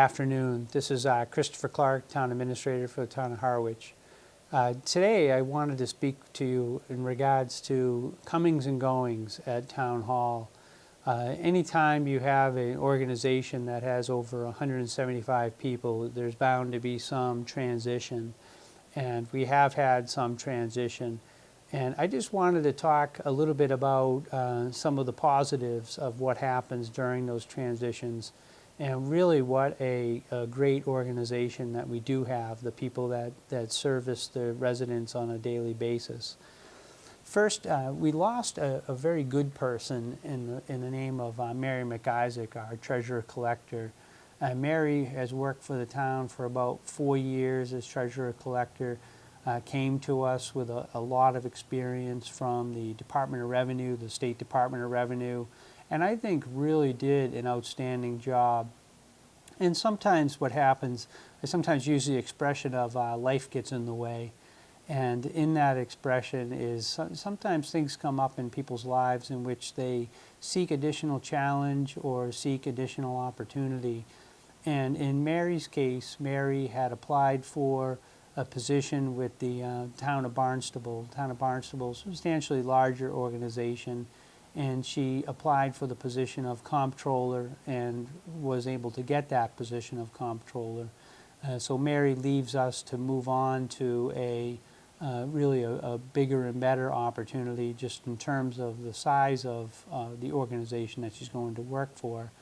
afternoon. This is Christopher Clark, Town Administrator for the Town of Harwich. Today I wanted to speak to you in regards to comings and goings at Town Hall. Anytime you have an organization that has over 175 people, there's bound to be some transition. And we have had some transition. And I just wanted to talk a little bit about some of the positives of what happens during those transitions, and really what a great organization that we do have, the people that service the residents on a daily basis. First, we lost a very good person in the name of Mary McIsaac, our treasurer-collector. Mary has worked for the town for about 4 years as treasurer-collector. Came to us with a lot of experience from the Department of Revenue, the State Department of Revenue, and I think really did an outstanding job. And sometimes what happens, I sometimes use the expression of life gets in the way. And in that expression is sometimes things come up in people's lives in which they seek additional challenge or seek additional opportunity. And in Mary's case, Mary had applied for a position with the town of Barnstable. Town of Barnstable is a substantially larger organization, and she applied for the position of comptroller and was able to get that position of comptroller. So Mary leaves us to move on to really a bigger and better opportunity just in terms of the size of the organization that she's going to work for.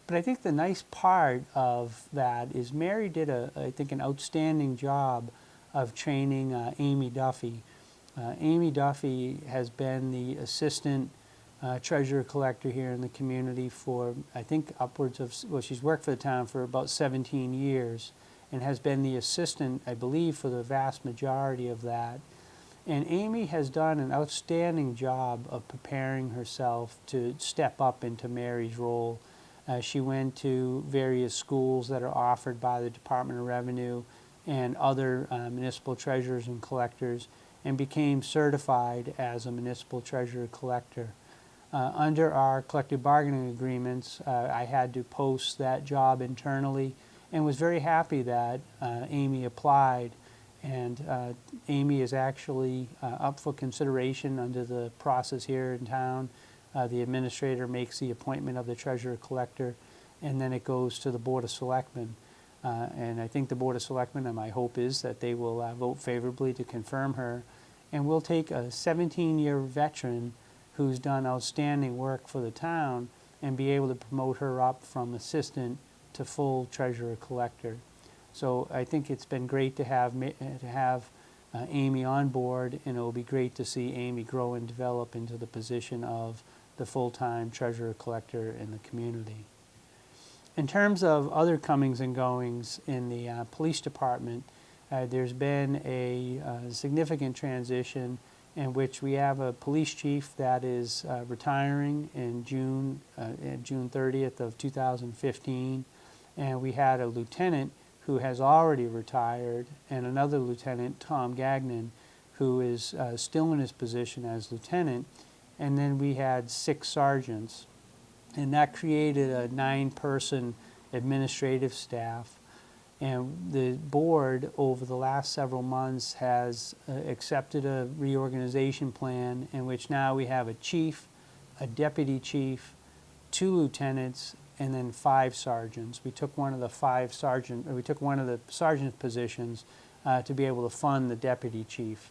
But I think the nice part of that is Mary did, I think, an outstanding job of training Amy Duffy. Amy Duffy has been the assistant treasurer-collector here in the community for, I think, upwards of, well, she's worked for the town for about 17 years and has been the assistant, I believe, for the vast majority of that. And Amy has done an outstanding job of preparing herself to step up into Mary's role. She went to various schools that are offered by the Department of Revenue and other municipal treasurers and collectors and became certified as a municipal treasurer-collector. Under our collective bargaining agreements, I had to post that job internally and was very happy that Amy applied. And Amy is actually up for consideration under the process here in town. The administrator makes the appointment of the treasurer-collector, and then it goes to the Board of Selectmen. And I think the Board of Selectmen, and my hope is that they will vote favorably to confirm her. And we'll take a 17-year veteran who's done outstanding work for the town and be able to promote her up from assistant to full treasurer-collector. So I think it's been great to have Amy on board, and it will be great to see Amy grow and develop into the position of the full-time treasurer-collector in the community. In terms of other comings and goings in the police department, there's been a significant transition in which we have a police chief that is retiring in June 30th of 2015, and we had a lieutenant who has already retired, and another lieutenant, Tom Gagnon, who is still in his position as lieutenant. And then we had 6 sergeants, and that created a 9-person administrative staff. And the board, over the last several months, has accepted a reorganization plan in which now we have a chief, a deputy chief, 2 lieutenants, and then 5 sergeants. We took one of the sergeant positions to be able to fund the deputy chief.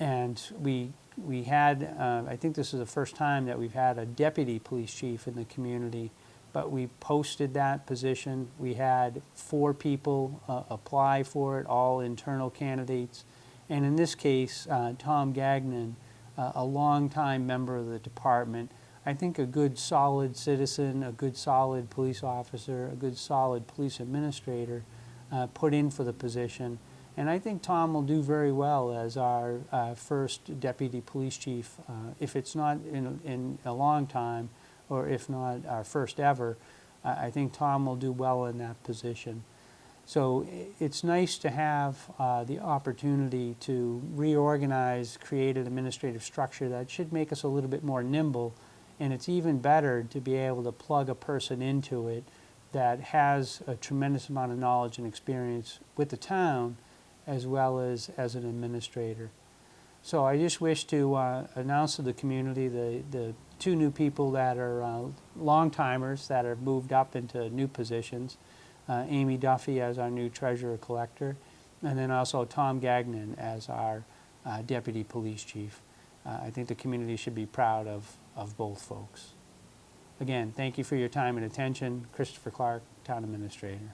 And we had, I think this is the first time that we've had a deputy police chief in the community, but we posted that position. We had 4 people apply for it, all internal candidates. And in this case, Tom Gagnon, a longtime member of the department, I think a good solid citizen, a good solid police officer, a good solid police administrator put in for the position. And I think Tom will do very well as our first deputy police chief, if it's not in a long time, or if not our first ever. I think Tom will do well in that position. So it's nice to have the opportunity to reorganize, create an administrative structure that should make us a little bit more nimble, and it's even better to be able to plug a person into it that has a tremendous amount of knowledge and experience with the town as well as an administrator. So I just wish to announce to the community the two new people that are long-timers that are moved up into new positions. Amy Duffy as our new treasurer-collector, and then also Tom Gagnon as our deputy police chief. I think the community should be proud of both folks. Again, thank you for your time and attention. Christopher Clark, Town Administrator.